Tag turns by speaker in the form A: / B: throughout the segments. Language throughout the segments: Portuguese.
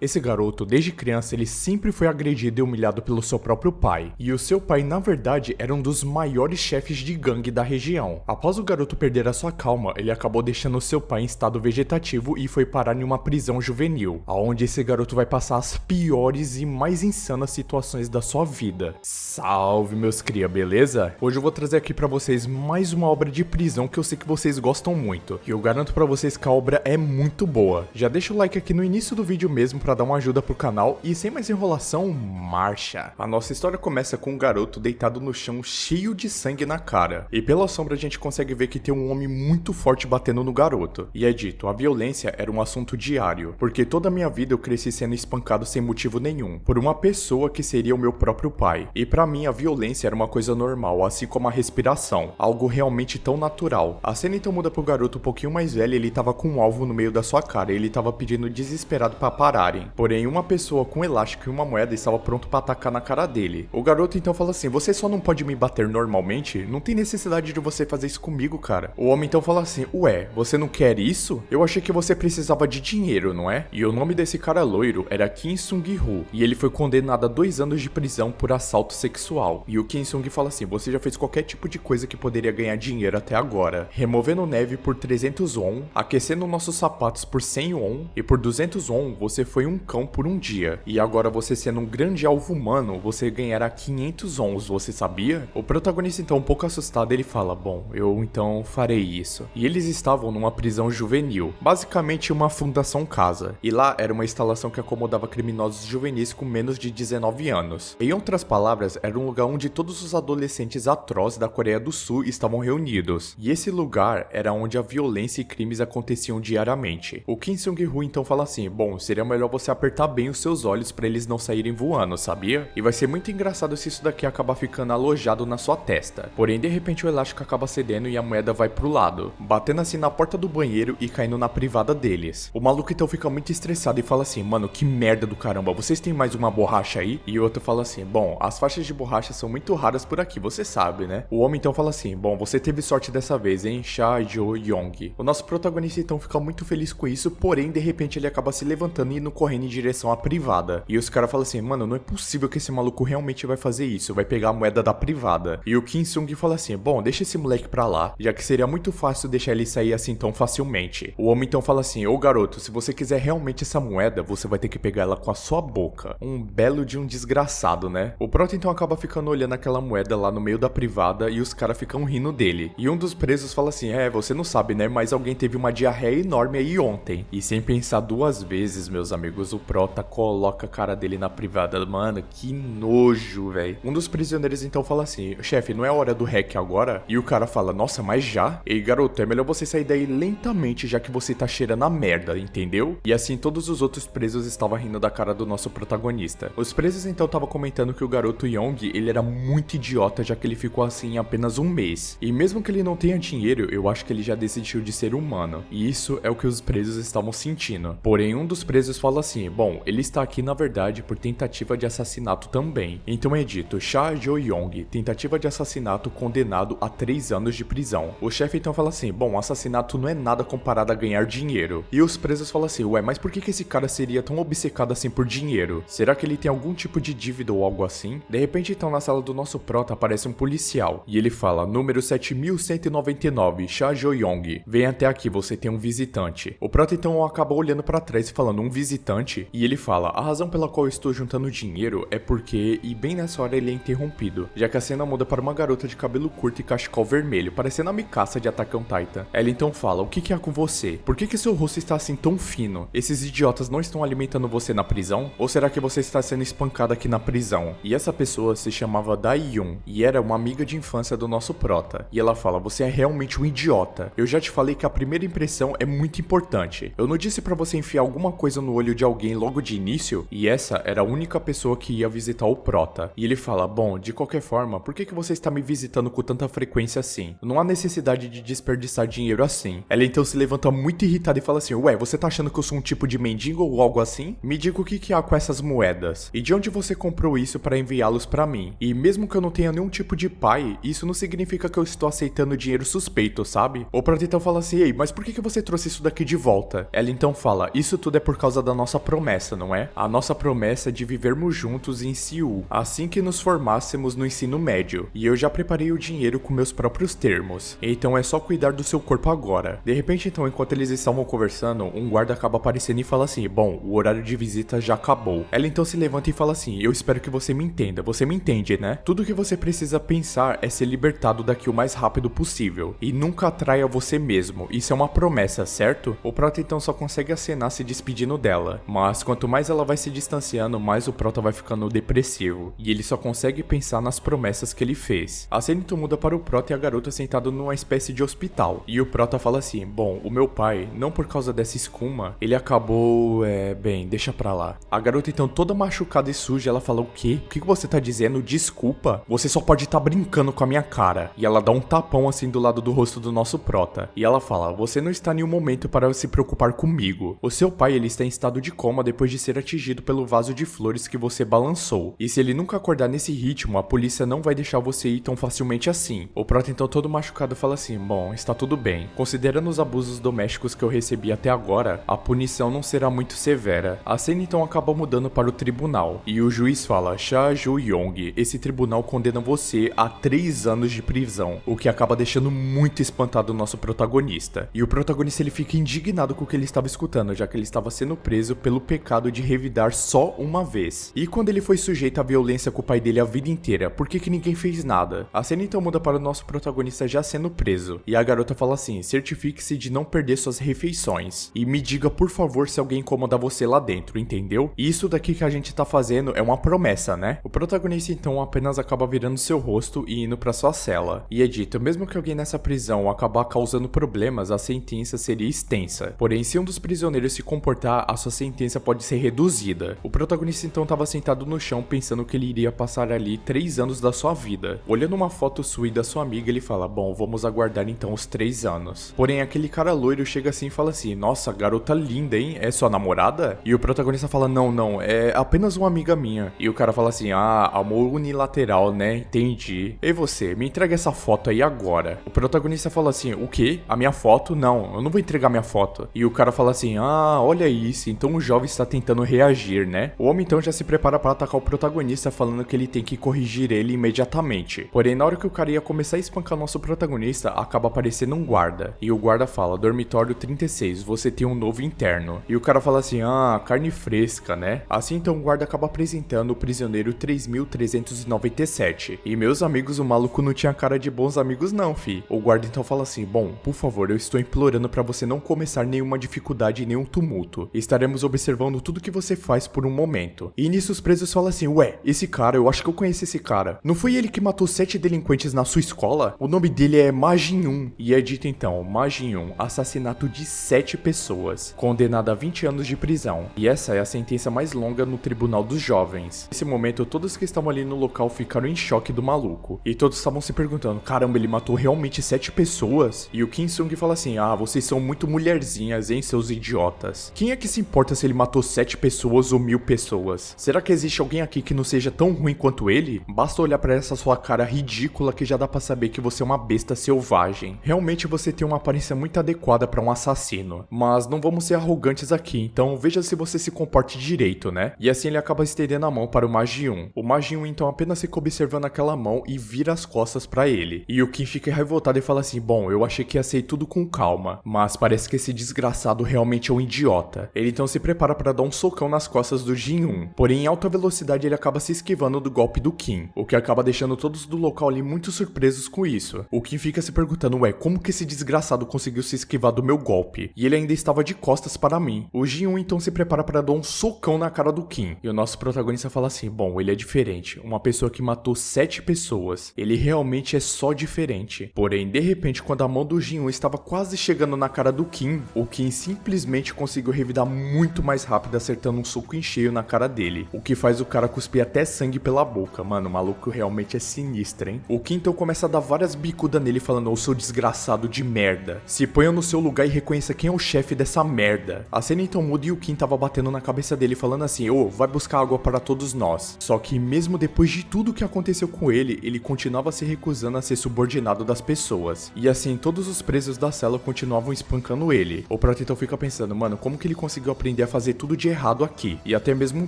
A: Esse garoto, desde criança, ele sempre foi agredido e humilhado pelo seu próprio pai. E o seu pai, na verdade, era um dos maiores chefes de gangue da região. Após o garoto perder a sua calma, ele acabou deixando seu pai em estado vegetativo e foi parar em uma prisão juvenil, aonde esse garoto vai passar as piores e mais insanas situações da sua vida. Salve, meus cria, beleza? Hoje eu vou trazer aqui pra vocês mais uma obra de prisão que eu sei que vocês gostam muito. E eu garanto pra vocês que a obra é muito boa. Já deixa o like aqui no início do vídeo mesmo pra dar uma ajuda pro canal e sem mais enrolação, marcha! A nossa história começa com um garoto deitado no chão cheio de sangue na cara. E pela sombra a gente consegue ver que tem um homem muito forte batendo no garoto. E é dito, a violência era um assunto diário, porque toda a minha vida eu cresci sendo espancado sem motivo nenhum, por uma pessoa que seria o meu próprio pai. E pra mim a violência era uma coisa normal, assim como a respiração, algo realmente tão natural. A cena então muda pro garoto um pouquinho mais velho, ele tava com um alvo no meio da sua cara e ele tava pedindo desesperado pra pararem. Porém, uma pessoa com um elástico e uma moeda estava pronto pra atacar na cara dele. O garoto então fala assim, você só não pode me bater normalmente? Não tem necessidade de você fazer isso comigo, cara. O homem então fala assim, ué, você não quer isso? Eu achei que você precisava de dinheiro, não é? E o nome desse cara loiro era Kim Sung-Ho, e ele foi condenado a 2 anos de prisão por assalto sexual. E o Kim Sung fala assim, você já fez qualquer tipo de coisa que poderia ganhar dinheiro até agora. Removendo neve por 300 won, aquecendo nossos sapatos por 100 won, e por 200 won você foi um cão por um dia. E agora você sendo um grande alvo humano, você ganhará 500 wons, você sabia? O protagonista então um pouco assustado, ele fala, bom, eu então farei isso. E eles estavam numa prisão juvenil, basicamente uma fundação casa. E lá era uma instalação que acomodava criminosos juvenis com menos de 19 anos. Em outras palavras, era um lugar onde todos os adolescentes atrozes da Coreia do Sul estavam reunidos. E esse lugar era onde a violência e crimes aconteciam diariamente. O Kim Sung-Ho então fala assim, bom, seria melhor você apertar bem os seus olhos para eles não saírem voando, sabia? E vai ser muito engraçado se isso daqui acabar ficando alojado na sua testa. Porém, de repente o elástico acaba cedendo e a moeda vai pro lado, batendo assim na porta do banheiro e caindo na privada deles. O maluco então fica muito estressado e fala assim, mano, que merda do caramba, vocês têm mais uma borracha aí? E o outro fala assim, bom, as faixas de borracha são muito raras por aqui, você sabe, né? O homem então fala assim, bom, você teve sorte dessa vez, hein, Cha Jo Yong. O nosso protagonista então fica muito feliz com isso, porém, de repente ele acaba se levantando e indo correndo em direção à privada. E os caras falam assim, mano, não é possível que esse maluco realmente vai fazer isso, vai pegar a moeda da privada. E o Kim Sung fala assim, bom, deixa esse moleque pra lá, já que seria muito fácil deixar ele sair assim tão facilmente. O homem então fala assim, ô garoto, se você quiser realmente essa moeda, você vai ter que pegar ela com a sua boca. Um belo de um desgraçado, né? O prota então acaba ficando olhando aquela moeda lá no meio da privada e os caras ficam rindo dele. E um dos presos fala assim, você não sabe, né, mas alguém teve uma diarreia enorme aí ontem. E sem pensar 2 vezes, meus amigos, o prota coloca a cara dele na privada. Mano, que nojo, velho. Um dos prisioneiros então fala assim, chefe, não é hora do hack agora? E o cara fala, nossa, mas já? Ei, garoto, é melhor você sair daí lentamente, já que você tá cheirando a merda, entendeu? E assim todos os outros presos estavam rindo da cara do nosso protagonista. Os presos então estavam comentando que o garoto Yong, ele era muito idiota, já que ele ficou assim em apenas 1 mês. E mesmo que ele não tenha dinheiro, eu acho que ele já desistiu de ser humano. E isso é o que os presos estavam sentindo. Porém, um dos presos fala assim, bom, ele está aqui na verdade por tentativa de assassinato também. Então é dito, Cha Jo Yong, tentativa de assassinato, condenado a 3 anos de prisão. O chefe então fala assim, bom, assassinato não é nada comparado a ganhar dinheiro. E os presos falam assim, ué, mas por que esse cara seria tão obcecado assim por dinheiro? Será que ele tem algum tipo de dívida ou algo assim? De repente então na sala do nosso prota aparece um policial. E ele fala, número 7199, Cha Jo Yong, vem até aqui, você tem um visitante. O prota então acaba olhando pra trás e falando, um visitante? E ele fala, a razão pela qual eu estou juntando dinheiro é porque... E bem nessa hora ele é interrompido, já que a cena muda para uma garota de cabelo curto e cachecol vermelho, parecendo a Mikasa de Attack on Titan. Ela então fala, o que há com você? Por que seu rosto está assim tão fino? Esses idiotas não estão alimentando você na prisão? Ou será que você está sendo espancada aqui na prisão? E essa pessoa se chamava Dai-Yun, e era uma amiga de infância do nosso prota. E ela fala, você é realmente um idiota. Eu já te falei que a primeira impressão é muito importante. Eu não disse pra você enfiar alguma coisa no olho de alguém logo de início? E essa era a única pessoa que ia visitar o prota. E ele fala, bom, de qualquer forma, por que você está me visitando com tanta frequência assim? Não há necessidade de desperdiçar dinheiro assim. Ela então se levanta muito irritada e fala assim, ué, você tá achando que eu sou um tipo de mendigo ou algo assim? Me diga o que há com essas moedas. E de onde você comprou isso pra enviá-los pra mim? E mesmo que eu não tenha nenhum tipo de pai, isso não significa que eu estou aceitando dinheiro suspeito, sabe? O prota então fala assim, ei, mas por que você trouxe isso daqui de volta? Ela então fala, isso tudo é por causa da nossa nossa promessa, não é? A nossa promessa é de vivermos juntos em Seul, assim que nos formássemos no ensino médio. E eu já preparei o dinheiro com meus próprios termos. Então é só cuidar do seu corpo agora. De repente, então, enquanto eles estavam conversando, um guarda acaba aparecendo e fala assim: bom, o horário de visita já acabou. Ela então se levanta e fala assim: eu espero que você me entenda. Você me entende, né? Tudo que você precisa pensar é ser libertado daqui o mais rápido possível. E nunca atraia você mesmo. Isso é uma promessa, certo? O Prota então só consegue acenar se despedindo dela. Mas quanto mais ela vai se distanciando, mais o Prota vai ficando depressivo. E ele só consegue pensar nas promessas que ele fez. A cena então muda para o Prota e a garota sentado numa espécie de hospital. E o Prota fala assim: bom, o meu pai, não por causa dessa escuma, ele acabou, bem, deixa pra lá. A garota então toda machucada e suja, ela fala: o quê? O que você tá dizendo? Desculpa? Você só pode estar brincando com a minha cara. E ela dá um tapão assim do lado do rosto do nosso Prota. E ela fala: você não está em um momento para se preocupar comigo. O seu pai, ele está em estado de coma depois de ser atingido pelo vaso de flores que você balançou. E se ele nunca acordar nesse ritmo, a polícia não vai deixar você ir tão facilmente assim. O Prota então todo machucado fala assim: bom, está tudo bem. Considerando os abusos domésticos que eu recebi até agora, a punição não será muito severa. A cena então acaba mudando para o tribunal. E o juiz fala: Cha Ju-yong, esse tribunal condena você a 3 anos de prisão. O que acaba deixando muito espantado o nosso protagonista. E o protagonista ele fica indignado com o que ele estava escutando, já que ele estava sendo preso pelo pecado de revidar só uma vez. E quando ele foi sujeito à violência com o pai dele a vida inteira, por que ninguém fez nada? A cena então muda para o nosso protagonista já sendo preso. E a garota fala assim: certifique-se de não perder suas refeições. E me diga por favor se alguém incomoda você lá dentro, entendeu? E isso daqui que a gente tá fazendo é uma promessa, né? O protagonista então apenas acaba virando seu rosto e indo pra sua cela. E é dito: mesmo que alguém nessa prisão acabar causando problemas, a sentença seria extensa. Porém, se um dos prisioneiros se comportar, a sua sentença pode ser reduzida. O protagonista então estava sentado no chão pensando que ele iria passar ali 3 anos da sua vida. Olhando uma foto sua e da sua amiga, ele fala: bom, vamos aguardar então os 3 anos. Porém, aquele cara loiro chega assim e fala assim: nossa, garota linda, hein? É sua namorada? E o protagonista fala: não, é apenas uma amiga minha. E o cara fala assim: ah, amor unilateral, né? Entendi. E você, me entrega essa foto aí agora. O protagonista fala assim: o quê? A minha foto? Não, eu não vou entregar minha foto. E o cara fala assim: ah, olha isso, então o jovem está tentando reagir, né? O homem então já se prepara para atacar o protagonista, falando que ele tem que corrigir ele imediatamente. Porém, na hora que o cara ia começar a espancar nosso protagonista, acaba aparecendo um guarda. E o guarda fala: dormitório 36, você tem um novo interno. E o cara fala assim: ah, carne fresca, né? Assim então o guarda acaba apresentando o prisioneiro 3397. E meus amigos, o maluco não tinha cara de bons amigos não, fi. O guarda então fala assim: bom, por favor, eu estou implorando para você não começar nenhuma dificuldade e nenhum tumulto. Estaremos observando tudo que você faz por um momento. E nisso os presos falam assim: ué, esse cara, eu acho que eu conheço esse cara. Não foi ele que matou 7 delinquentes na sua escola? O nome dele é Ma Jin-yoon. E é dito então: Ma Jin-yoon, assassinato de 7 pessoas, condenado a 20 anos de prisão. E essa é a sentença mais longa no tribunal dos jovens. Nesse momento, todos que estavam ali no local ficaram em choque do maluco. E todos estavam se perguntando: caramba, ele matou realmente 7 pessoas? E o Kim Sung fala assim: ah, vocês são muito mulherzinhas, hein, seus idiotas. Quem é que se importa se ele matou 7 pessoas ou 1000 pessoas? Será que existe alguém aqui que não seja tão ruim quanto ele? Basta olhar pra essa sua cara ridícula que já dá pra saber que você é uma besta selvagem. Realmente você tem uma aparência muito adequada pra um assassino. Mas não vamos ser arrogantes aqui, então veja se você se comporte direito, né? E assim ele acaba estendendo a mão para o Ma Jin-yoon. O Ma Jin-yoon então apenas fica observando aquela mão e vira as costas pra ele. E o Kim fica revoltado e fala assim: bom, eu achei que ia ser tudo com calma, mas parece que esse desgraçado realmente é um idiota. Ele então se prepara para dar um socão nas costas do Jin-yoon. Porém, em alta velocidade ele acaba se esquivando do golpe do Kim, o que acaba deixando todos do local ali muito surpresos com isso. O Kim fica se perguntando: ué, como que esse desgraçado conseguiu se esquivar do meu golpe? E ele ainda estava de costas para mim. O Jin-yoon então se prepara para dar um socão na cara do Kim. E o nosso protagonista fala assim: bom, ele é diferente. Uma pessoa que matou 7 pessoas. Ele realmente é só diferente. Porém, de repente, quando a mão do Jin-yoon estava quase chegando na cara do Kim, o Kim simplesmente conseguiu revidar muito mais rápido, acertando um soco em cheio na cara dele. O que faz o cara cuspir até sangue pela boca. Mano, o maluco realmente é sinistro, hein? O Kim então começa a dar várias bicudas nele, falando: ô seu desgraçado de merda, se ponha no seu lugar e reconheça quem é o chefe dessa merda. A cena então muda e o Kim tava batendo na cabeça dele, falando assim: ô, vai buscar água para todos nós. Só que mesmo depois de tudo que aconteceu com ele, ele continuava se recusando a ser subordinado das pessoas. E assim, todos os presos da cela continuavam espancando ele. O Prota então fica pensando: mano, como que ele conseguiu aprender aprender a fazer tudo de errado aqui. E até mesmo um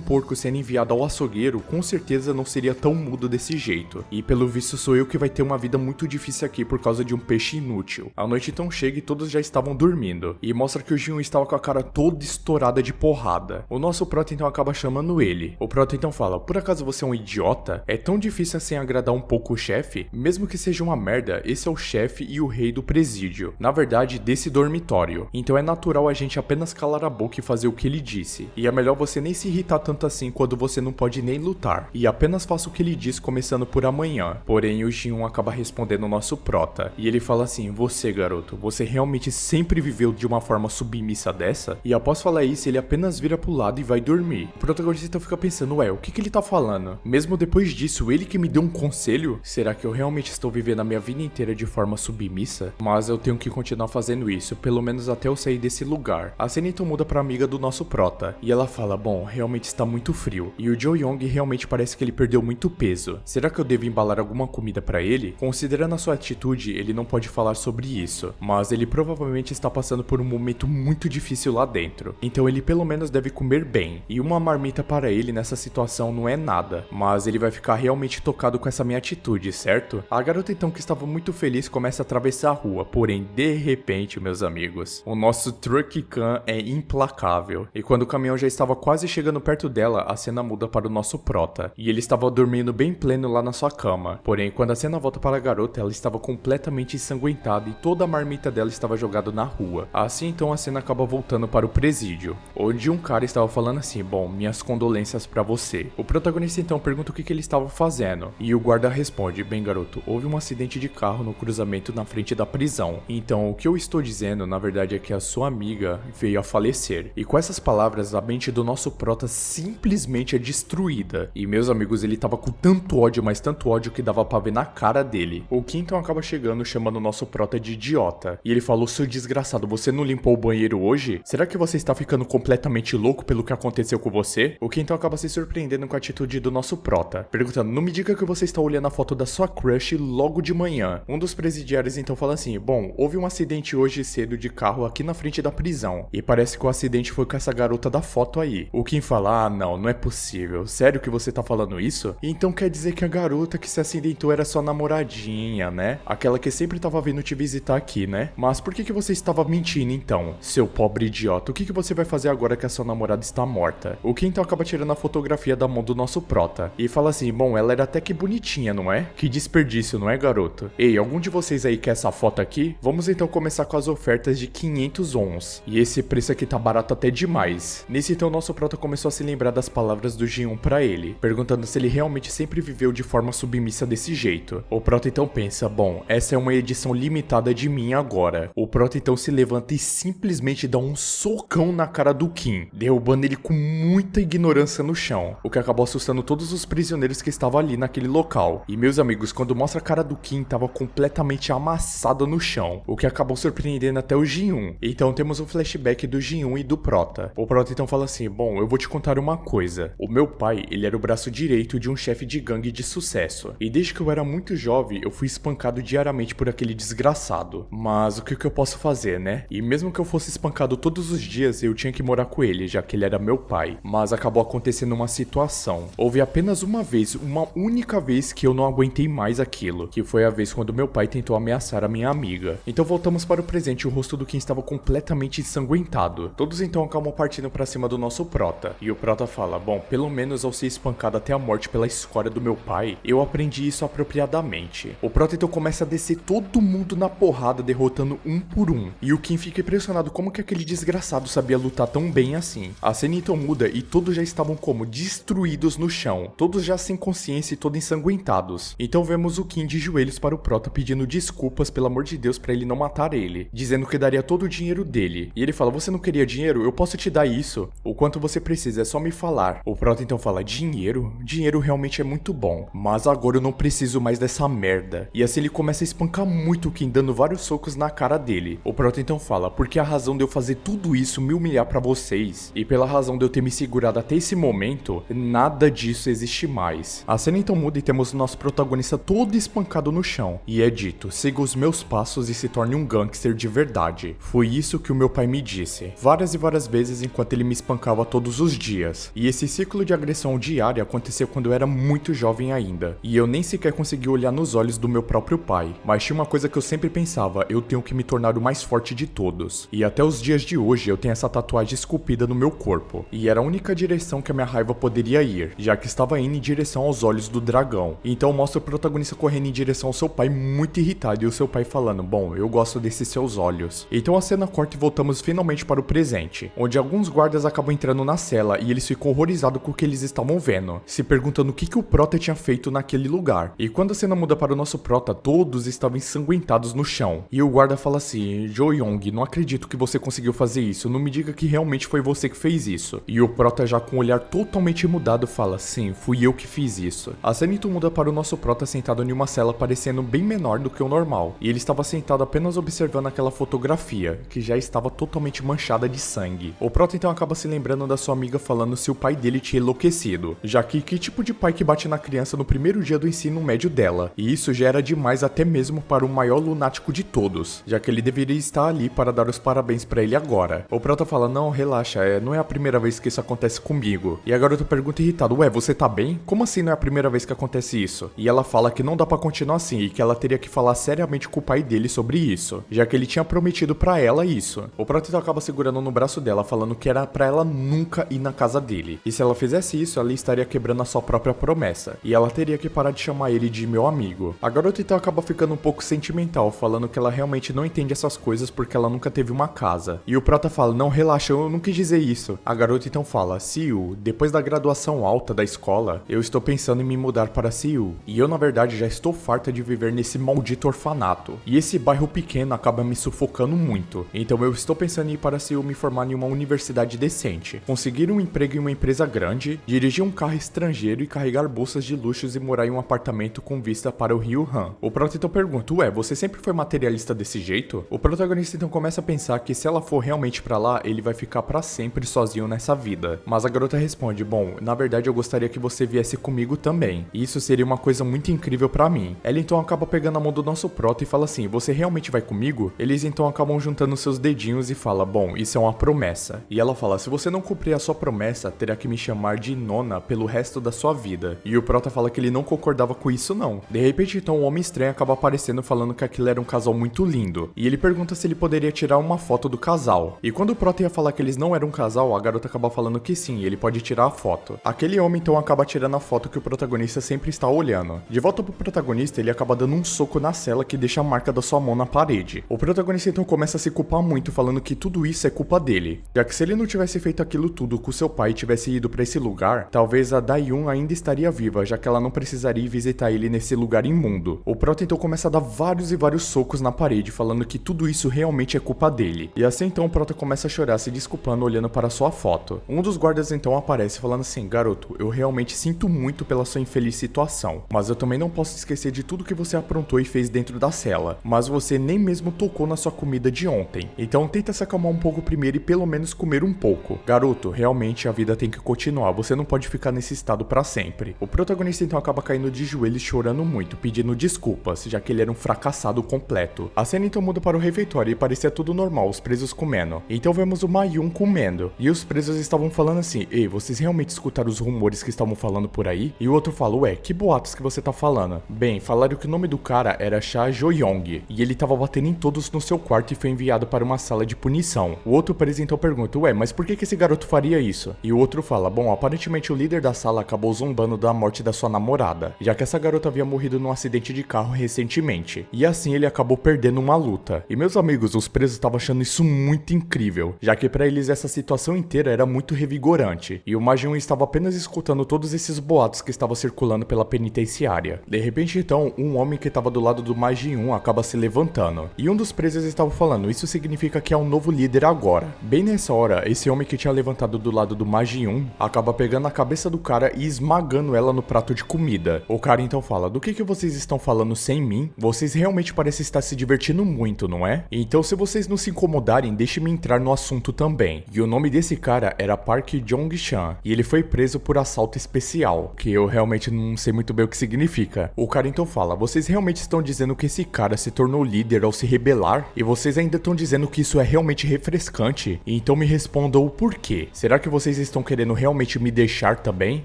A: porco sendo enviado ao açougueiro, com certeza não seria tão mudo desse jeito. E pelo visto sou eu que vai ter uma vida muito difícil aqui por causa de um peixe inútil. A noite então chega e todos já estavam dormindo. E mostra que o Jin estava com a cara toda estourada de porrada. O nosso prota então acaba chamando ele. O prota então fala: por acaso você é um idiota? É tão difícil assim agradar um pouco o chefe? Mesmo que seja uma merda, esse é o chefe e o rei do presídio. Na verdade, desse dormitório. Então é natural a gente apenas calar a boca e fazer o que ele disse. E é melhor você nem se irritar tanto assim quando você não pode nem lutar. E apenas faça o que ele diz começando por amanhã. Porém, o Jin acaba respondendo o nosso prota. E ele fala assim: você, garoto, você realmente sempre viveu de uma forma submissa dessa? E após falar isso, ele apenas vira pro lado e vai dormir. O protagonista então fica pensando: ué, o que ele tá falando? Mesmo depois disso, ele que me deu um conselho? Será que eu realmente estou vivendo a minha vida inteira de forma submissa? Mas eu tenho que continuar fazendo isso, pelo menos até eu sair desse lugar. A cena então muda pra amiga do nosso prota. E ela fala: bom, realmente está muito frio. E o Jo Young realmente parece que ele perdeu muito peso. Será que eu devo embalar alguma comida pra ele? Considerando a sua atitude, ele não pode falar sobre isso. Mas ele provavelmente está passando por um momento muito difícil lá dentro. Então ele pelo menos deve comer bem. E uma marmita para ele nessa situação não é nada. Mas ele vai ficar realmente tocado com essa minha atitude, certo? A garota então, que estava muito feliz, começa a atravessar a rua. Porém, de repente, meus amigos, o nosso Truck Khan é implacável. E quando o caminhão já estava quase chegando perto dela, a cena muda para o nosso prota. E ele estava dormindo bem pleno lá na sua cama. Porém, quando a cena volta para a garota, ela estava completamente ensanguentada e toda a marmita dela estava jogada na rua. Assim então a cena acaba voltando para o presídio, onde um cara estava falando assim: bom, minhas condolências pra você. O protagonista então pergunta o que ele estava fazendo. E o guarda responde: bem, garoto, houve um acidente de carro no cruzamento na frente da prisão. Então o que eu estou dizendo na verdade é que a sua amiga veio a falecer. E com essas palavras, a mente do nosso prota simplesmente é destruída. E meus amigos, ele tava com tanto ódio, mas tanto ódio, que dava pra ver na cara dele. O Kim então acaba chegando chamando o nosso prota de idiota. E ele falou: seu desgraçado, você não limpou o banheiro hoje? Será que você está ficando completamente louco pelo que aconteceu com você? O Kim então acaba se surpreendendo com a atitude do nosso prota, perguntando: não me diga que você está olhando a foto da sua crush logo de manhã. Um dos presidiários então fala assim: bom, houve um acidente hoje cedo de carro aqui na frente da prisão. E parece que o acidente foi com essa garota da foto aí. O Kim fala: ah, não é possível. Sério que você tá falando isso? Então quer dizer que a garota que se acidentou era sua namoradinha, né? Aquela que sempre tava vindo te visitar aqui, né? Mas por que você estava mentindo então, seu pobre idiota? O que você vai fazer agora que a sua namorada está morta? O Kim então acaba tirando a fotografia da mão do nosso prota e fala assim: bom, ela era até que bonitinha, não é? Que desperdício, não é, garoto? Ei, algum de vocês aí quer essa foto aqui? Vamos então começar com as ofertas de 500 ons. E esse preço aqui tá barato até demais. Nesse então nosso prota começou a se lembrar das palavras do Jin pra ele, perguntando se ele realmente sempre viveu de forma submissa desse jeito. O prota então pensa: bom, essa é uma edição limitada de mim agora. O prota então se levanta e simplesmente dá um socão na cara do Kim, derrubando ele com muita ignorância no chão, o que acabou assustando todos os prisioneiros que estavam ali naquele local. E meus amigos, quando mostra a cara do Kim, tava completamente amassada no chão, o que acabou surpreendendo até o Jin. Então temos um flashback do Jin e do prota. O prota então fala assim: bom, eu vou te contar uma coisa. O meu pai, ele era o braço direito de um chefe de gangue de sucesso. E desde que eu era muito jovem, eu fui espancado diariamente por aquele desgraçado. Mas o que eu posso fazer, né? E mesmo que eu fosse espancado todos os dias, eu tinha que morar com ele, já que ele era meu pai. Mas acabou acontecendo uma situação. Houve apenas uma vez, uma única vez, que eu não aguentei mais aquilo, que foi a vez quando meu pai tentou ameaçar a minha amiga. Então voltamos para o presente e o rosto do Kim estava completamente ensanguentado. Todos então acabam partindo para cima do nosso prota. E o prota fala: bom, pelo menos ao ser espancado até a morte pela escória do meu pai, eu aprendi isso apropriadamente. O prota então começa a descer todo mundo na porrada, derrotando um por um. E o Kim fica impressionado como que aquele desgraçado sabia lutar tão bem assim. A cena então muda e todos já estavam como destruídos no chão, todos já sem consciência e todos ensanguentados. Então vemos o Kim de joelhos para o prota pedindo desculpas, pelo amor de Deus, para ele não matar ele, dizendo que daria todo o dinheiro dele. E ele fala: você não queria dinheiro? Eu posso te dar isso. O quanto você precisa, é só me falar. O prota então fala: dinheiro? Dinheiro realmente é muito bom, mas agora eu não preciso mais dessa merda. E assim ele começa a espancar muito o Kim, dando vários socos na cara dele. O prota então fala: porque a razão de eu fazer tudo isso, me humilhar pra vocês, e pela razão de eu ter me segurado até esse momento, nada disso existe mais. A cena então muda e temos o nosso protagonista todo espancado no chão. E é dito: siga os meus passos e se torne um gangster de verdade. Foi isso que o meu pai me disse. Várias e várias vezes vezes enquanto ele me espancava todos os dias. E esse ciclo de agressão diária aconteceu quando eu era muito jovem ainda, e eu nem sequer conseguia olhar nos olhos do meu próprio pai. Mas tinha uma coisa que eu sempre pensava: eu tenho que me tornar o mais forte de todos. E até os dias de hoje eu tenho essa tatuagem esculpida no meu corpo, e era a única direção que a minha raiva poderia ir, já que estava indo em direção aos olhos do dragão. Então mostra o protagonista correndo em direção ao seu pai muito irritado, e o seu pai falando: bom, eu gosto desses seus olhos. Então a cena corta e voltamos finalmente para o presente, onde alguns guardas acabam entrando na cela e eles ficam horrorizados com o que eles estavam vendo, se perguntando o que o prota tinha feito naquele lugar. E quando a cena muda para o nosso prota, todos estavam ensanguentados no chão. E o guarda fala assim: Jo Young, não acredito que você conseguiu fazer isso, não me diga que realmente foi você que fez isso. E o prota, já com o olhar totalmente mudado, fala: sim, fui eu que fiz isso. A cena então muda para o nosso prota sentado em uma cela parecendo bem menor do que o normal, e ele estava sentado apenas observando aquela fotografia, que já estava totalmente manchada de sangue. O prota então acaba se lembrando da sua amiga falando se o pai dele tinha enlouquecido, já que tipo de pai que bate na criança no primeiro dia do ensino médio dela? E isso já era demais até mesmo para o maior lunático de todos, já que ele deveria estar ali para dar os parabéns para ele agora. O prota fala: não, relaxa, não é a primeira vez que isso acontece comigo. E a garota pergunta irritada: ué, você tá bem? Como assim não é a primeira vez que acontece isso? E ela fala que não dá pra continuar assim e que ela teria que falar seriamente com o pai dele sobre isso, já que ele tinha prometido pra ela isso. O prota então acaba segurando no braço dela, falando que era pra ela nunca ir na casa dele. E se ela fizesse isso, ela estaria quebrando a sua própria promessa. E ela teria que parar de chamar ele de meu amigo. A garota então acaba ficando um pouco sentimental, falando que ela realmente não entende essas coisas porque ela nunca teve uma casa. E o prota fala: não, relaxa, eu não quis dizer isso. A garota então fala: Seul, depois da graduação alta da escola, eu estou pensando em me mudar para Seul. E eu na verdade já estou farta de viver nesse maldito orfanato. E esse bairro pequeno acaba me sufocando muito. Então eu estou pensando em ir para Seul me formar em uma universidade decente, conseguir um emprego em uma empresa grande, dirigir um carro estrangeiro e carregar bolsas de luxos e morar em um apartamento com vista para o rio Han. O prota então pergunta: ué, você sempre foi materialista desse jeito? O protagonista então começa a pensar que se ela for realmente pra lá, ele vai ficar pra sempre sozinho nessa vida. Mas a garota responde: bom, na verdade eu gostaria que você viesse comigo também. E isso seria uma coisa muito incrível pra mim. Ela então acaba pegando a mão do nosso prota e fala assim: você realmente vai comigo? Eles então acabam juntando seus dedinhos e fala: bom, isso é uma promessa. E ela fala: se você não cumprir a sua promessa, terá que me chamar de Nona pelo resto da sua vida. E o prota fala que ele não concordava com isso não. De repente então um homem estranho acaba aparecendo falando que aquilo era um casal muito lindo. E ele pergunta se ele poderia tirar uma foto do casal. E quando o prota ia falar que eles não eram um casal, a garota acaba falando que sim, ele pode tirar a foto. Aquele homem então acaba tirando a foto que o protagonista sempre está olhando. De volta pro protagonista, ele acaba dando um soco na cela que deixa a marca da sua mão na parede. O protagonista então começa a se culpar muito, falando que tudo isso é culpa dele, já que se ele não tivesse feito aquilo tudo com seu pai e tivesse ido pra esse lugar, talvez a Dayun ainda estaria viva, já que ela não precisaria ir visitar ele nesse lugar imundo. O prota então começa a dar vários e vários socos na parede, falando que tudo isso realmente é culpa dele. E assim então o prota começa a chorar, se desculpando, olhando para sua foto. Um dos guardas então aparece falando assim: garoto, eu realmente sinto muito pela sua infeliz situação, mas eu também não posso esquecer de tudo que você aprontou e fez dentro da cela, mas você nem mesmo tocou na sua comida de ontem, então tenta se acalmar um pouco primeiro e pelo menos comer um pouco. Garoto, realmente a vida tem que continuar, você não pode ficar nesse estado pra sempre. O protagonista então acaba caindo de joelhos, chorando muito, pedindo desculpas, já que ele era um fracassado completo. A cena então muda para o refeitório e parecia tudo normal, os presos comendo. Então vemos o Mayun comendo, e os presos estavam falando assim: ei, vocês realmente escutaram os rumores que estavam falando por aí? E o outro falou: ué, que boatos que você tá falando? Bem, falaram que o nome do cara era Cha Jo-young, e ele tava batendo em todos no seu quarto e foi enviado para uma sala de punição. O outro preso então pergunta: ué, mas por que esse garoto faria isso? E o outro fala: bom, aparentemente o líder da sala acabou zombando da morte da sua namorada, já que essa garota havia morrido num acidente de carro recentemente, e assim ele acabou perdendo uma luta. E meus amigos, os presos estavam achando isso muito incrível, já que pra eles essa situação inteira era muito revigorante, e o Majin estava apenas escutando todos esses boatos que estavam circulando pela penitenciária. De repente então, um homem que estava do lado do Majin acaba se levantando, e um dos presos estava falando: isso significa que é um novo líder agora. Bem nessa hora, esse homem que tinha levantado do lado do Majin acaba pegando a cabeça do cara e esmagando ela no prato de comida. O cara então fala: do que vocês estão falando sem mim? Vocês realmente parecem estar se divertindo muito, não é? Então se vocês não se incomodarem, deixe-me entrar no assunto também. E o nome desse cara era Park Jong-chan, e ele foi preso por assalto especial, que eu realmente não sei muito bem o que significa. O cara então fala: vocês realmente estão dizendo que esse cara se tornou líder ao se rebelar? E vocês ainda estão dizendo que isso é realmente refrescante? Então me respondam o porquê. Será que vocês estão querendo realmente me deixar também?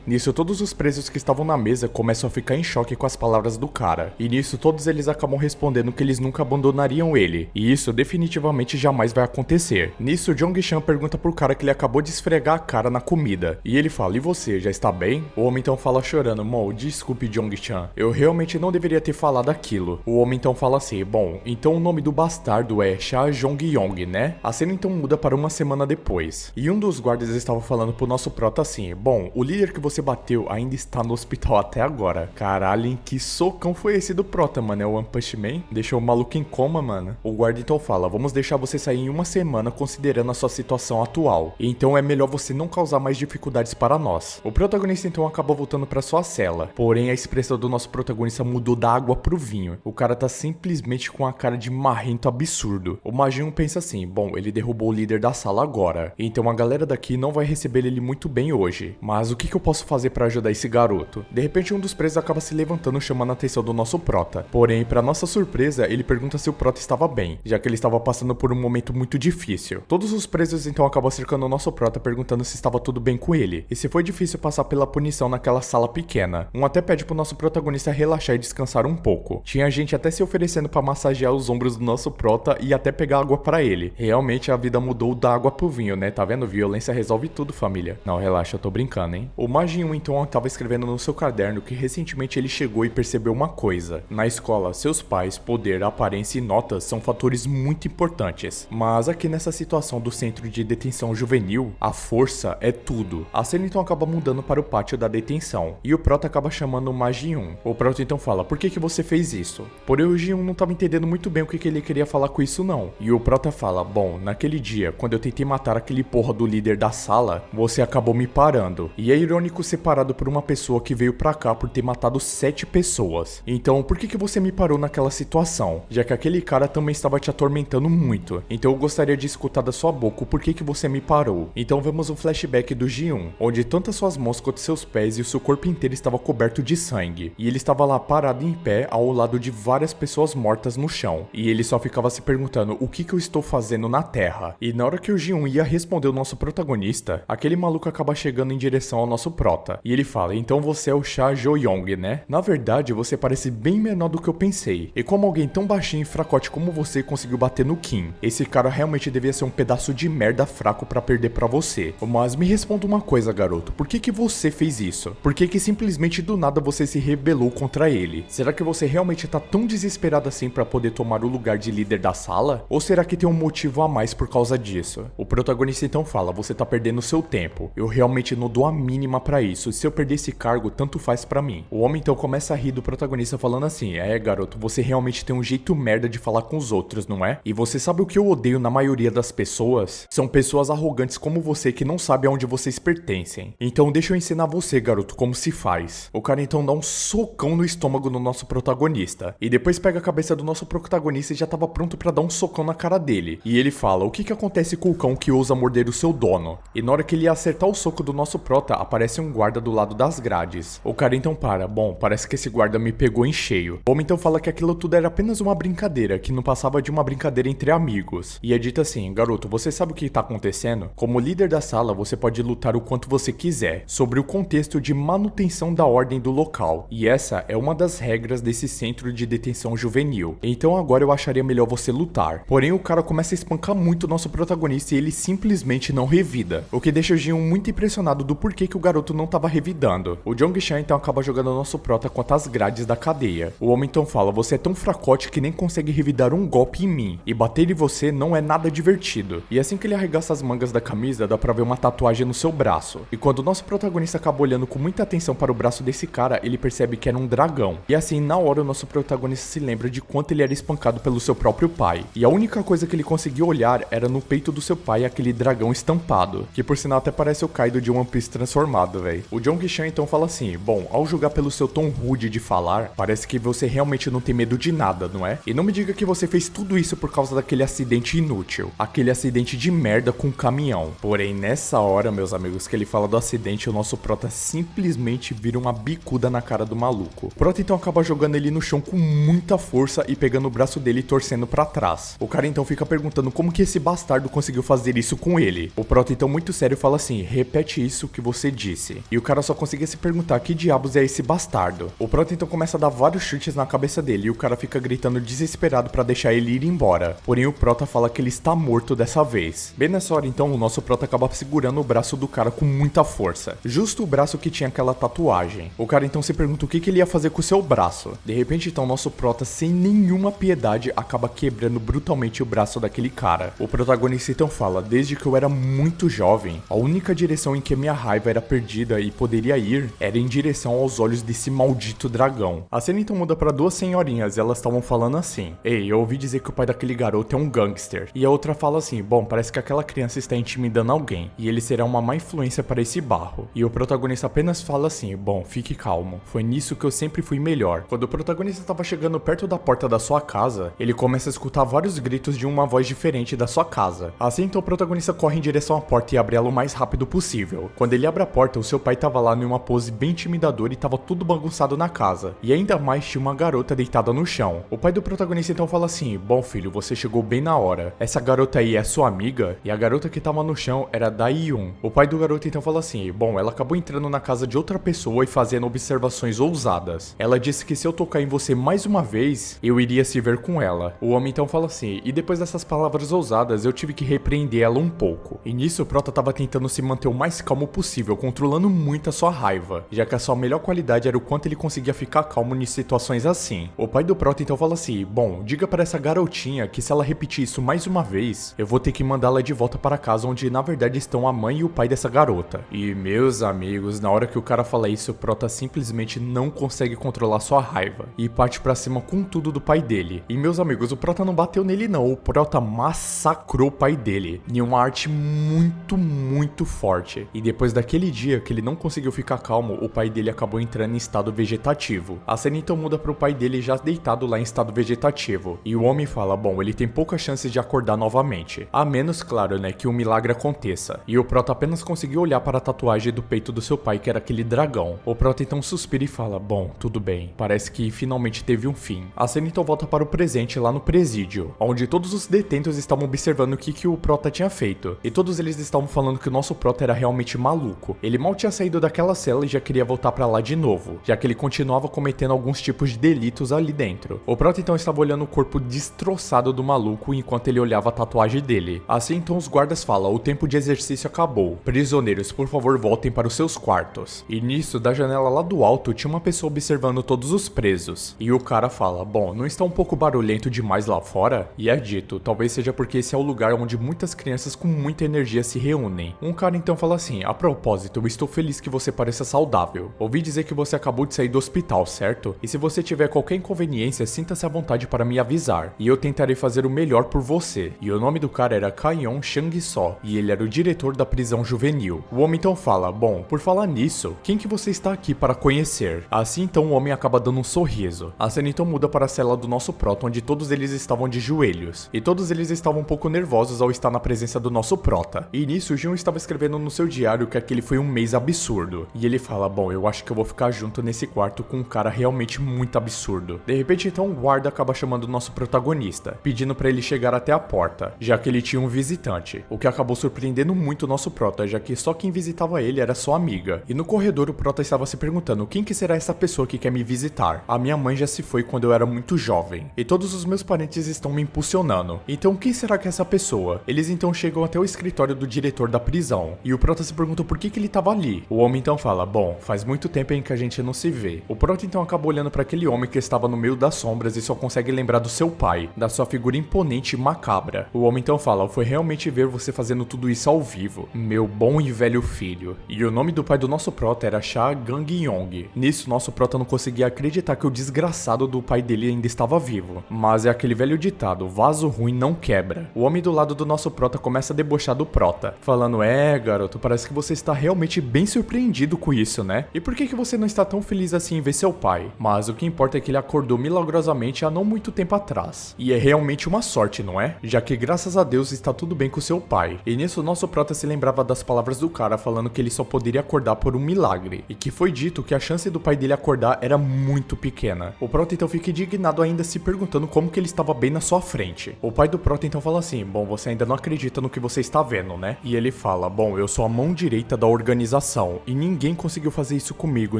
A: Nisso, todos os presos que estavam na mesa começam a ficar em choque com as palavras do cara. E nisso, todos eles acabam respondendo que eles nunca abandonariam ele. E isso definitivamente jamais vai acontecer. Nisso, Jong-chan pergunta pro cara que ele acabou de esfregar a cara na comida. E ele fala, e você, já está bem? O homem então fala chorando, desculpe Jong-chan, eu realmente não deveria ter falado aquilo. O homem então fala assim, bom, então o nome do bastardo é Cha Jong-yong, né? A cena então muda para uma semana depois. E um dos guardas estava falando pro nosso prota assim, bom, o líder que você bateu ainda está no hospital até agora. Caralho, que socão foi esse do prota, mano? É o One Punch Man? Deixou o maluco em coma, mano. O guarda então fala, vamos deixar você sair em uma semana considerando a sua situação atual. Então é melhor você não causar mais dificuldades para nós. O protagonista então acaba voltando para sua cela. Porém, a expressão do nosso protagonista mudou da água pro vinho. O cara tá simplesmente com a cara de marrento absurdo. O Majin pensa assim, bom, ele derrubou o líder da sala agora. Então a galera daqui não vai receber ele muito bem hoje. Mas o que eu posso fazer para ajudar esse garoto? De repente um dos presos acaba se levantando chamando a atenção do nosso prota. Porém, para nossa surpresa, ele pergunta se o prota estava bem, já que ele estava passando por um momento muito difícil. Todos os presos então acabam cercando o nosso prota perguntando se estava tudo bem com ele. E se foi difícil passar pela punição naquela sala pequena. Um até pede pro nosso protagonista relaxar e descansar um pouco. Tinha gente até se oferecendo para massagear os ombros do nosso prota e até pegar água para ele. Realmente a vida mudou da água pro vinho, né? Tá vendo? Violência resolve tudo, família. Não, relaxa, eu tô brincando, hein? O Majin então tava escrevendo no seu caderno que recentemente ele chegou e percebeu uma coisa. Na escola, seus pais, poder, aparência e notas são fatores muito importantes. Mas aqui nessa situação do centro de detenção juvenil, a força é tudo. A cena então acaba mudando para o pátio da detenção. E o prota acaba chamando o Majin. O prota então fala, por que você fez isso? Porém o Ji-un não tava entendendo muito bem o que ele queria falar com isso não. E o prota fala, bom, naquele dia, quando eu tentei matar aquele porra do líder da sala, você acabou me parando. E é irônico ser parado por uma pessoa que veio pra cá por ter matado 7 pessoas. Então por que você me parou naquela situação? Já que aquele cara também estava te atormentando muito. Então eu gostaria de escutar da sua boca o porquê que você me parou. Então vemos um flashback do Ji-un, onde tanto as suas mãos quanto seus pés e o seu corpo inteiro estava coberto de sangue. E ele estava lá parado em pé ao lado de várias pessoas mortas no chão. E ele só ficava se perguntando o que eu estou fazendo na Terra. E na hora que o Ji-un ia responder o nosso protagonista, aquele maluco acaba chegando em direção ao nosso prota. E ele fala, então você é o Cha Jo-yong, né? Na verdade, você parece bem menor do que eu pensei. E como alguém tão baixinho e fracote como você conseguiu bater no Kim, esse cara realmente devia ser um pedaço de merda fraco pra perder pra você. Mas me responda uma coisa, garoto. Por que você fez isso? Por que simplesmente do nada você se rebelou contra ele? Será que você realmente tá tão desesperado assim pra poder tomar o lugar de líder da sala? Ou será que tem um motivo a mais por causa disso? O protagonista então fala, você tá perdendo seu tempo. Eu realmente não dou a mínima pra isso. Se eu perder esse cargo, tanto faz pra mim. O homem então começa a rir do protagonista falando assim, garoto, você realmente tem um jeito merda de falar com os outros, não é? E você sabe o que eu odeio na maioria das pessoas? São pessoas arrogantes como você que não sabe aonde vocês pertencem. Então deixa eu ensinar você, garoto, como se faz. O cara então dá um socão no estômago do nosso protagonista. E depois pega a cabeça do nosso protagonista e já tava pronto pra dar um socão na cara dele. E ele fala, o que acontece com o cão que ousa morder o seu dono? E na hora que ele ia acertar o soco do nosso prota, aparece um guarda do lado das grades. O cara então para, bom, parece que esse guarda me pegou em cheio. O homem então fala que aquilo tudo era apenas uma brincadeira, que não passava de uma brincadeira entre amigos. E é dito assim, garoto, você sabe o que tá acontecendo? Como líder da sala, você pode lutar o quanto você quiser, sobre o contexto de manutenção da ordem do local. E essa é uma das regras desse centro de detenção juvenil. Então agora eu acharia melhor você lutar. Porém o cara começa a espancar muito o nosso protagonista e ele simplesmente não revida. O que deixa o Ji-un muito impressionado do porquê que o garoto não tava revidando. O Jong-chan então acaba jogando o nosso prota contra as grades da cadeia. O homem então fala, você é tão fracote que nem consegue revidar um golpe em mim. E bater em você não é nada divertido. E assim que ele arregaça as mangas da camisa, dá pra ver uma tatuagem no seu braço. E quando o nosso protagonista acaba olhando com muita atenção para o braço desse cara, ele percebe que era um dragão. E assim, na hora, o nosso protagonista se lembra de quanto ele era espancado pelo seu próprio pai. E a única coisa que ele conseguiu olhar era no peito do seu pai aquele dragão estampado. Que por sinal até parece o Kaido de One Piece transformado, velho. O Jong-chan então fala assim, bom, ao julgar pelo seu tom rude de falar, parece que você realmente não tem medo de nada, não é? E não me diga que você fez tudo isso por causa daquele acidente inútil. Aquele acidente de merda com um caminhão. Porém, nessa hora, meus amigos, que ele fala do acidente, o nosso prota simplesmente vira uma bicuda na cara do maluco. O prota então acaba jogando ele no chão com muita força e pegando o braço dele e torcendo pra trás. O cara então fica perguntando como que esse bastardo conseguiu fazer isso com ele. O Prota então muito sério fala assim, repete isso que você disse. E o cara só conseguia se perguntar que diabos é esse bastardo. O Prota então começa a dar vários chutes na cabeça dele e o cara fica gritando desesperado pra deixar ele ir embora. Porém o Prota fala que ele está morto dessa vez. Bem nessa hora então o nosso Prota acaba segurando o braço do cara com muita força. Justo o braço que tinha aquela tatuagem. O cara então se pergunta o que ele ia fazer com o seu braço. De repente então nosso Prota sem nenhuma piedade acaba quebrando brutalmente o braço daquele cara. O protagonista então fala, desde que eu era muito jovem, a única direção em que minha raiva era perdida e poderia ir era em direção aos olhos desse maldito dragão. A cena então muda para duas senhorinhas e elas estavam falando assim, ei, eu ouvi dizer que o pai daquele garoto é um gangster. E a outra fala assim, bom, parece que aquela criança está intimidando alguém e ele será uma má influência para esse barro. E o protagonista apenas fala assim, bom, fique calmo, foi nisso que eu sempre fui melhor. Quando o protagonista estava chegando perto da porta da sua casa, ele começa a escutar vários gritos de uma voz diferente da sua casa. Assim então o protagonista corre em direção à porta e abre ela o mais rápido possível. Quando ele abre a porta, o seu pai estava lá numa pose bem intimidadora e estava tudo bagunçado na casa. E ainda mais tinha uma garota deitada no chão. O pai do protagonista então fala assim, bom filho, você chegou bem na hora. Essa garota aí é sua amiga? E a garota que estava no chão era da Yun. O pai do garoto então fala assim, bom, ela acabou entrando na casa de outra pessoa e fazendo observações ousadas. Ela disse que se eu tocar em você mais uma vez, eu iria se ver com ela. O homem então fala assim, e depois dessas palavras ousadas, eu tive que repreender ela um pouco. E nisso o Prota tava tentando se manter o mais calmo possível, controlando muito a sua raiva, já que a sua melhor qualidade era o quanto ele conseguia ficar calmo em situações assim. O pai do Prota então fala assim, bom, diga para essa garotinha que se ela repetir isso mais uma vez, eu vou ter que mandá-la de volta para casa onde na verdade estão a mãe e o pai dessa garota. E meus amigos, na hora que o cara fala isso, o Prota simplesmente não consegue controlar sua raiva e parte pra cima com tudo do pai dele. E meus amigos, o Prota não bateu nele não, o Prota massacrou o pai dele em uma arte muito forte. E depois daquele dia que ele não conseguiu ficar calmo, o pai dele acabou entrando em estado vegetativo. A cena então muda pro pai dele já deitado lá em estado vegetativo. E o homem fala, bom, ele tem poucas chances de acordar novamente. A menos, claro, né, que um milagre aconteça. E o Prota apenas conseguiu olhar para a tatuagem do peito do seu pai, que era aquele dragão. O Prota então suspira e fala, bom, tudo bem, parece que finalmente teve um fim. A cena então volta para o presente lá no presídio, onde todos os detentos estavam observando o que o Prota tinha feito. E todos eles estavam falando que o nosso Prota era realmente maluco. Ele mal tinha saído daquela cela e já queria voltar para lá de novo, já que ele continuava cometendo alguns tipos de delitos ali dentro. O Prota então estava olhando o corpo destroçado do maluco enquanto ele olhava a tatuagem dele. Assim então os guardas falam, o tempo de exercício acabou. Prisioneiros, por favor voltem para os seus quartos. E nisso, da janela lá do alto, tinha uma pessoa observando todos os presos. E o cara fala, bom, não está um pouco barulhento demais lá fora? E é dito, talvez seja porque esse é o lugar onde muitas crianças com muita energia se reúnem. Um cara então fala assim, a propósito, eu estou feliz que você pareça saudável. Ouvi dizer que você acabou de sair do hospital, certo? E se você tiver qualquer inconveniência, sinta-se à vontade para me avisar. E eu tentarei fazer o melhor por você. E o nome do cara era Kaion Chang-so, e ele era o diretor da prisão juvenil. O homem então fala, bom, por falar nisso, quem que você está aqui para conhecer? Assim então o homem acaba dando um sorriso. A cena então muda para a cela do nosso Prota, onde todos eles estavam de joelhos. E todos eles estavam um pouco nervosos ao estar na presença do nosso Prota. E nisso o Jun estava escrevendo no seu diário que aquele foi um mês absurdo. E ele fala, bom, eu acho que eu vou ficar junto nesse quarto com um cara realmente muito absurdo. De repente então o guarda acaba chamando o nosso protagonista, pedindo para ele chegar até a porta, já que ele tinha um visitante. O que acabou surpreendendo muito o nosso Prota, já que só quem visitava ele era sua amiga. E no corredor o Prota estava se perguntando, quem que será essa pessoa que quer me visitar? A minha mãe já se foi quando eu era muito jovem, e todos os meus parentes estão me impulsionando. Então quem será que é essa pessoa? Eles então chegam até o escritório do diretor da prisão, e o Prota se pergunta por que ele estava ali. O homem então fala, bom, faz muito tempo em que a gente não se vê. O Prota então acaba olhando para aquele homem que estava no meio das sombras e só consegue lembrar do seu pai, da sua figura imponente e macabra. O homem então fala, foi realmente ver você fazendo tudo isso ao vivo, meu bom e velho filho. E o nome do pai do nosso Prota era Cha Gang-yong. Nisso, nosso Prota não conseguia acreditar que o desgraçado do pai dele ainda estava vivo. Mas é aquele velho ditado, vaso ruim não quebra. O homem do lado do nosso Prota começa a debochar do Prota, falando, garoto, parece que você está realmente bem surpreendido com isso, né? E por que você não está tão feliz assim em ver seu pai? Mas o que importa é que ele acordou milagrosamente há não muito tempo atrás. E é realmente uma sorte, não é? Já que graças a Deus está tudo bem com seu pai. E nisso, nosso Prota se lembrava das palavras do cara falando que ele só poderia acordar por um milagre, e que foi dito que a chance do pai dele acordar era muito pequena. O Prota então fica indignado ainda, se perguntando como que ele estava bem na sua frente. O pai do Prota então fala assim, bom, você ainda não acredita no que você está vendo, né? E ele fala, bom, eu sou a mão direita da organização e ninguém conseguiu fazer isso comigo,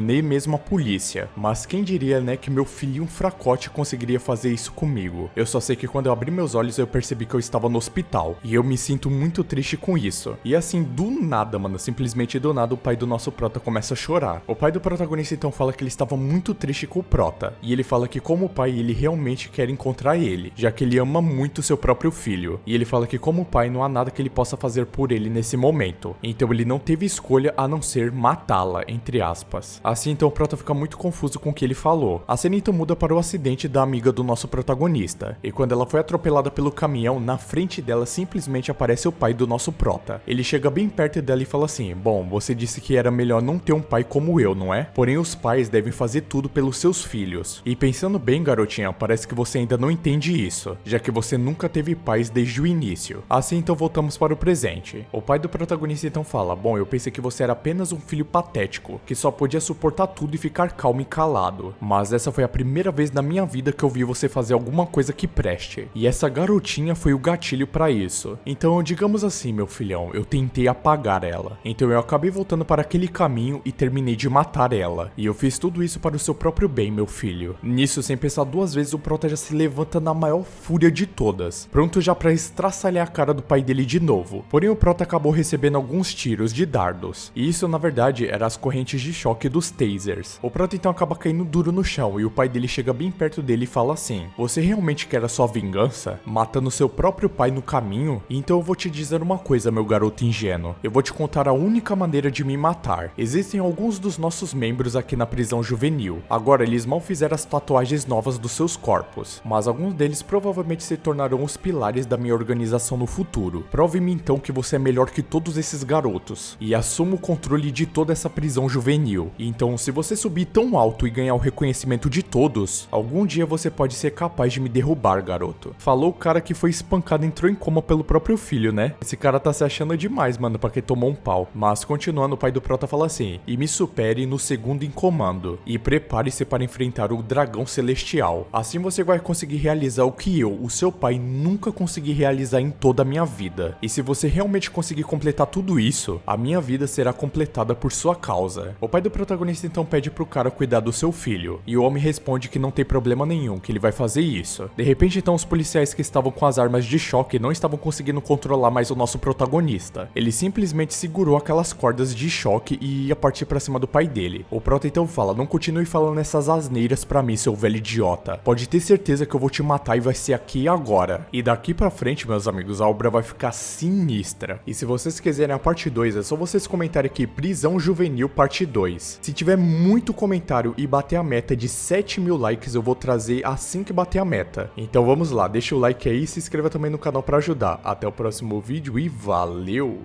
A: nem mesmo a polícia. Mas quem diria, né, que meu filhinho fracote conseguiria fazer isso comigo? Eu só sei que quando eu abri meus olhos eu percebi que eu estava no hospital e eu me sinto muito triste com isso. E assim, do nada, mano, simplesmente do nada o pai do nosso prota começa a chorar. O pai do protagonista então fala que ele estava muito triste com o prota e ele fala que como pai ele realmente quer encontrar ele, já que ele ama muito seu próprio filho. E ele fala que como pai não há nada que ele possa fazer por ele nesse momento. Então ele não teve escolha a não ser matá-la, entre aspas. Assim então o prota fica muito confuso com o que ele falou. A cena então muda para o acidente da amiga do nosso protagonista. E quando ela foi atropelada pelo caminhão, na frente dela simplesmente aparece o pai do nosso prota. Ele chega bem perto dela e fala assim, bom, você disse que era melhor não ter um pai como eu, não é? Porém os pais devem fazer tudo pelos seus filhos. E pensando bem, garotinha, parece que você ainda não entende isso, já que você nunca teve pais desde o início. Assim então voltamos para o presente. O pai do protagonista então fala, bom, eu pensei que você era apenas um filho patético, que só podia suportar tudo e ficar calmo e calado. Mas essa foi a primeira vez na minha vida que eu vi você fazer alguma coisa que preste. E essa garotinha foi o gatilho para isso. Então, digamos assim, meu filhão, eu tentei apagar ela. Então eu acabei voltando para aquele caminho e terminei de matar ela. E eu fiz tudo isso para o seu próprio bem, meu filho. Nisso, sem pensar duas vezes, o prota já se levanta na maior fúria de todas, pronto já para estraçalhar a cara do pai dele de novo. Porém o prota acabou recebendo alguns tiros de dardos. E isso na verdade era as correntes de choque dos tasers. O prota então acaba caindo duro no chão e o pai dele chega bem perto dele e fala assim, você realmente quer a sua vingança? Matando seu próprio pai no caminho? Então eu vou te dizer uma coisa, meu garoto ingênuo. Eu vou te contar a única maneira de me matar. Existem alguns dos nossos membros aqui na prisão juvenil. Agora eles mal fizeram as tatuagens novas dos seus corpos, mas alguns deles provavelmente se tornarão os pilares da minha organização no futuro. Prove-me então que você é melhor que todos esses garotos e assuma o controle de toda essa prisão juvenil. Então, se você subir tão alto e ganhar o reconhecimento de todos, algum dia você pode ser capaz de me derrubar, garoto. Falou o cara que foi espancado e entrou em coma pelo próprio filho, né? Esse cara tá se achando demais, mano, pra que tomou um pau. Mas continuando, o pai do prota fala assim, e me supere no segundo em comando e prepare-se para enfrentar o dragão celestial. Assim você vai conseguir realizar o que eu, o seu pai, nunca consegui realizar em toda a minha vida. E se você realmente conseguir completar tudo isso, a minha vida será completada por sua causa. O pai do protagonista então pede pro cara cuidar do seu filho, e o homem responde que não tem problema nenhum, que ele vai fazer isso. De repente então os policiais que estavam com as armas de choque não estavam conseguindo controlar mais o nosso protagonista. Ele simplesmente segurou aquelas cordas de choque e ia partir pra cima do pai dele. O prota então fala, não continue falando essas asneiras pra mim, seu velho idiota. Pode ter certeza que eu vou te matar e vai ser aqui e agora. E daqui pra frente, meus amigos, a obra vai ficar sinistra. E se vocês quiserem a parte 2, é só vocês comentarem aqui, Prisão Juvenil parte 2. Se tiver muito comentário e bater a meta de 7.000 likes, eu vou trazer assim que bater a meta. Então vamos lá, deixa o like aí e se inscreva também no canal pra ajudar. Até o próximo vídeo e valeu!